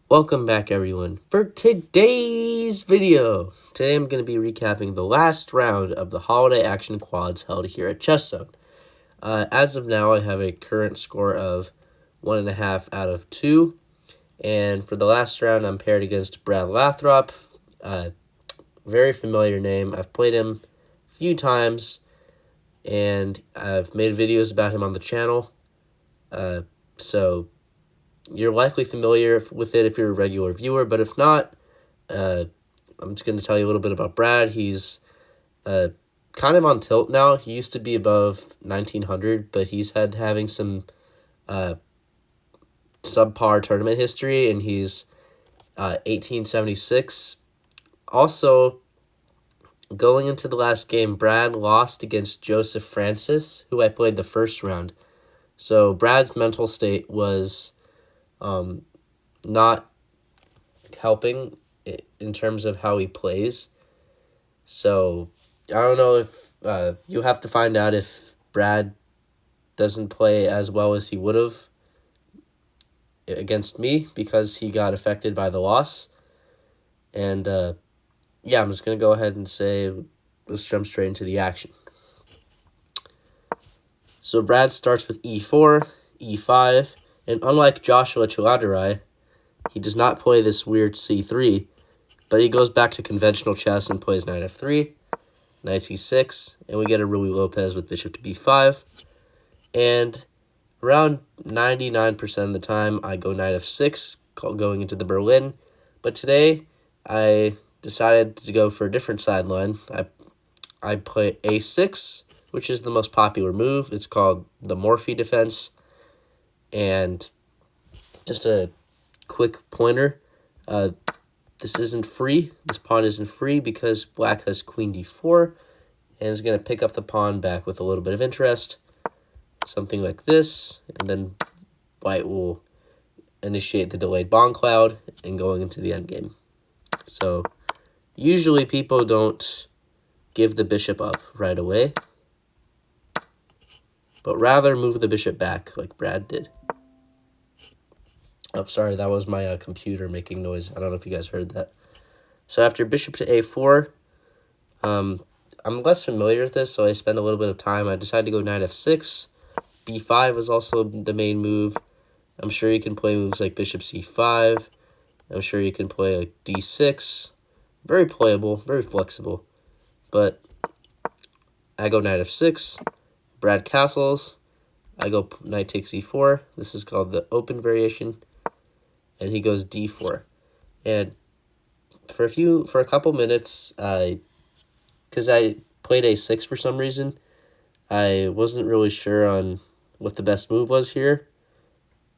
Welcome back, everyone, for today's video. Today I'm going to be recapping the last round of the holiday action quads held here at Chess Zone. As of now, I have a current score of 1.5 out of 2. And for the last round, I'm paired against Brad Lathrop. Very familiar name. I've played him a few times, and I've made videos about him on the channel. So you're likely familiar with it if you're a regular viewer, but if not, I'm just going to tell you a little bit about Brad. He's kind of on tilt now. He used to be above 1900, but he's having some subpar tournament history, and he's 1876. Also, going into the last game, Brad lost against Joseph Francis, who I played the first round. So Brad's mental state was not helping in terms of how he plays. So I don't know if you'll have to find out if Brad doesn't play as well as he would have against me because he got affected by the loss. And yeah, I'm just going to go ahead and say let's jump straight into the action. So Brad starts with e4, e5, and unlike Joshua Chaladurai, he does not play this weird c3, but he goes back to conventional chess and plays knight f3, knight c6, and we get a Rui Lopez with bishop to b5. And around 99% of the time, I go knight f6, going into the Berlin. But today, I decided to go for a different sideline. I play a6, which is the most popular move. It's called the Morphy defense. And just a quick pointer, this isn't free. This pawn isn't free because black has queen d4 and is going to pick up the pawn back with a little bit of interest. Something like this, and then white will initiate the delayed pawn cloud and going into the endgame. So usually people don't give the bishop up right away, but rather move the bishop back like Brad did. Oh, sorry, that was my computer making noise. I don't know if you guys heard that. So after bishop to a4, I'm less familiar with this, so I spend a little bit of time. I decided to go knight f6. b5 is also the main move. I'm sure you can play moves like bishop c5. I'm sure you can play like d6. Very playable, very flexible. But I go knight f6. Brad castles. I go knight takes e4. This is called the open variation. And he goes d4. And for a couple minutes, because I played a6 for some reason, I wasn't really sure on what the best move was here.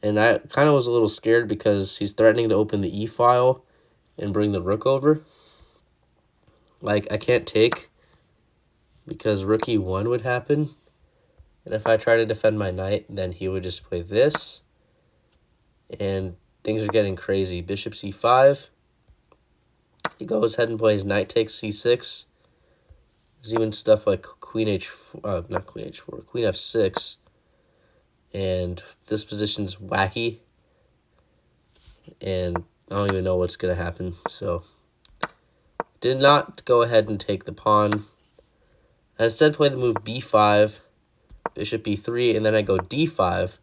And I kind of was a little scared because he's threatening to open the e-file and bring the rook over. Like, I can't take because rook e1 would happen. And if I try to defend my knight, then he would just play this. And things are getting crazy. Bishop c5. He goes ahead and plays knight takes c6. There's even stuff like queen h4, not queen h4, queen f6. And this position's wacky. And I don't even know what's going to happen. So, did not go ahead and take the pawn. I instead play the move b5, bishop b3, and then I go d5.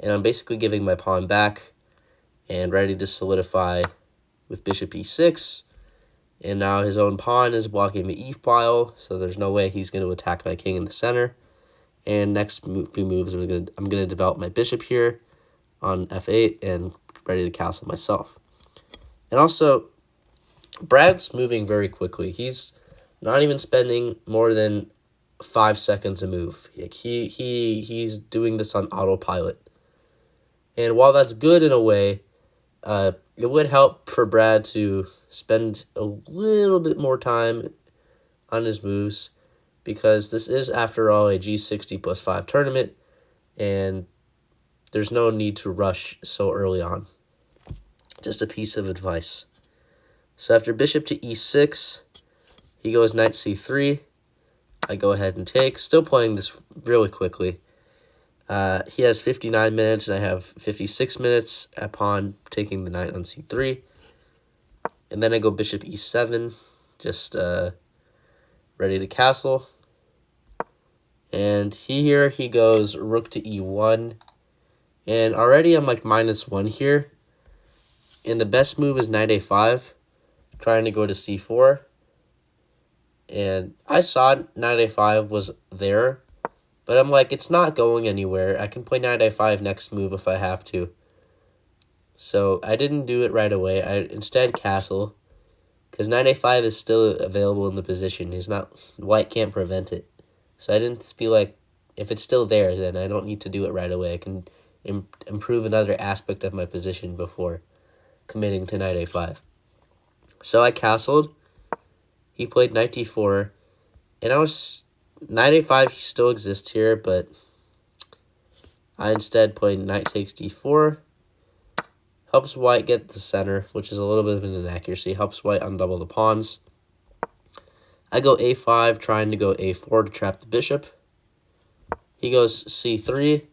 And I'm basically giving my pawn back and ready to solidify with bishop e6. And now his own pawn is blocking the e-file, so there's no way he's going to attack my king in the center. And next few moves, I'm going to develop my bishop here on f8 and ready to castle myself. And also, Brad's moving very quickly. He's not even spending more than 5 seconds a move. Like he's doing this on autopilot. And while that's good in a way, it would help for Brad to spend a little bit more time on his moves because this is, after all, a G60 plus 5 tournament, and there's no need to rush so early on. Just a piece of advice. So after bishop to e6, he goes knight c3. I go ahead and take, still playing this really quickly. He has 59 minutes, and I have 56 minutes upon taking the knight on c3. And then I go bishop e7, just ready to castle. And here he goes rook to e1. And already I'm like -1 here. And the best move is knight a5, trying to go to c4. And I saw knight a5 was there, but I'm like, it's not going anywhere. I can play knight a5 next move if I have to. So I didn't do it right away. I instead castle, because knight a5 is still available in the position. White can't prevent it. So I didn't feel like if it's still there, then I don't need to do it right away. I can improve another aspect of my position before committing to knight a5. So I castled. He played knight d4, and knight a5 still exists here, but I instead played knight takes d4. Helps white get the center, which is a little bit of an inaccuracy. Helps white undouble the pawns. I go a5, trying to go a4 to trap the bishop. He goes c3,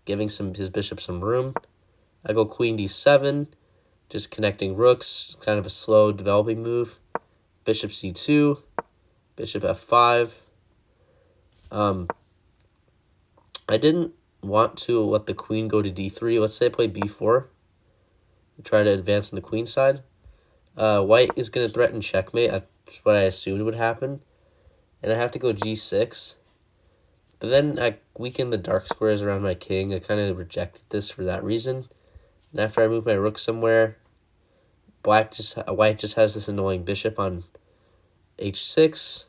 giving his bishop some room. I go queen d7, just connecting rooks, kind of a slow developing move. Bishop c2, bishop f5. I didn't want to let the queen go to d3. Let's say I play b4. Try to advance on the queen side. White is going to threaten checkmate. That's what I assumed would happen. And I have to go g6. But then I weakened the dark squares around my king. I kind of rejected this for that reason. And after I move my rook somewhere, white just has this annoying bishop on h6.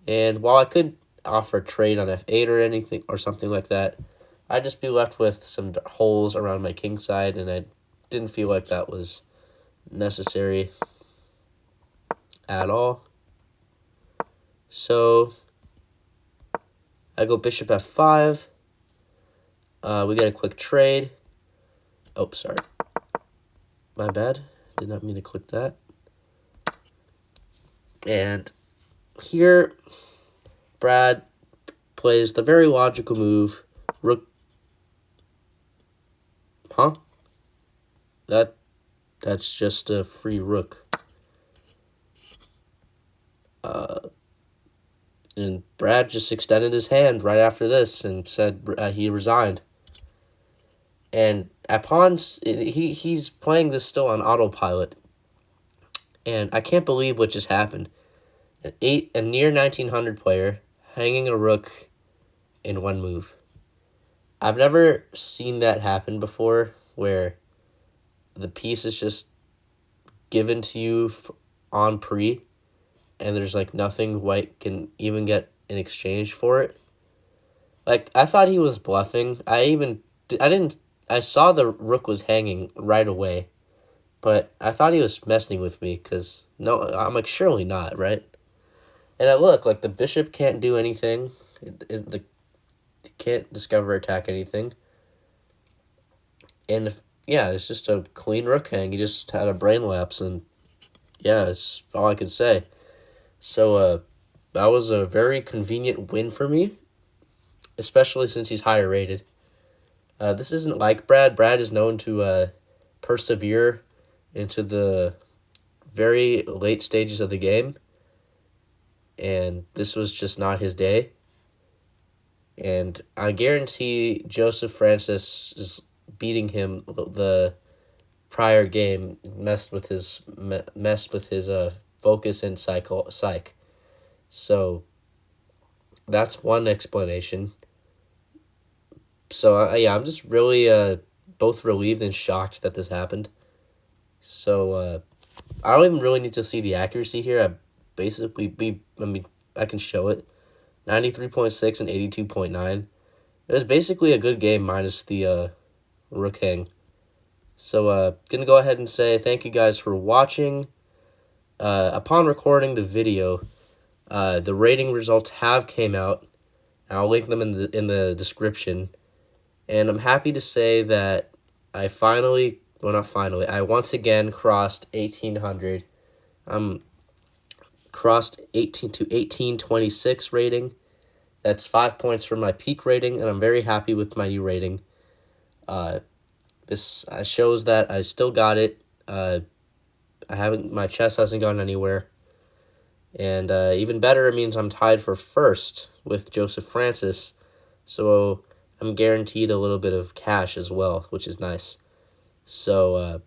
And while I could offer trade on f8 or anything or something like that, I'd just be left with some holes around my king side, and I didn't feel like that was necessary at all. So I go bishop f5. We get a quick trade. Oh, sorry. My bad. Did not mean to click that. And here, Brad plays the very logical move, rook. Huh? That's just a free rook. And Brad just extended his hand right after this and said he resigned. And at pawns, he's playing this still on autopilot. And I can't believe what just happened. A near 1900 player hanging a rook in one move. I've never seen that happen before, where the piece is just given to you on pre, and there's like nothing white can even get in exchange for it. Like, I thought he was bluffing. I saw the rook was hanging right away, but I thought he was messing with me, because no, I'm like, surely not, right? And I look, like, the bishop can't do anything. It can't discover attack anything. And it's just a clean rook hang. He just had a brain lapse, and yeah, that's all I could say. So that was a very convenient win for me, especially since he's higher rated. This isn't like Brad. Brad is known to persevere into the very late stages of the game, and this was just not his day. And I guarantee Joseph Francis is beating him the prior game messed with his focus and psych. So that's one explanation. So I'm just really both relieved and shocked that this happened. So I don't even really need to see the accuracy here. I can show it. 93.6 and 82.9. It was basically a good game minus the rook hang. So gonna go ahead and say thank you guys for watching. Upon recording the video, the rating results have came out. I'll link them in the description. And I'm happy to say that I once again crossed 1800. Crossed 18 to 1826 rating. That's 5 points for my peak rating, and I'm very happy with my new rating. This shows that I still got it. My chess hasn't gone anywhere. And even better, it means I'm tied for first with Joseph Francis. So I'm guaranteed a little bit of cash as well, which is nice. So I'm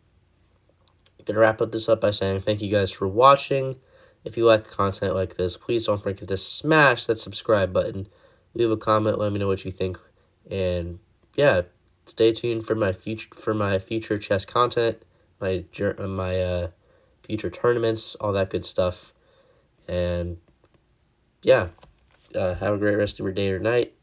going to wrap this up by saying thank you guys for watching. If you like content like this, please don't forget to smash that subscribe button. Leave a comment, let me know what you think. And yeah, stay tuned for my future chess content, my future tournaments, all that good stuff. And yeah, have a great rest of your day or night.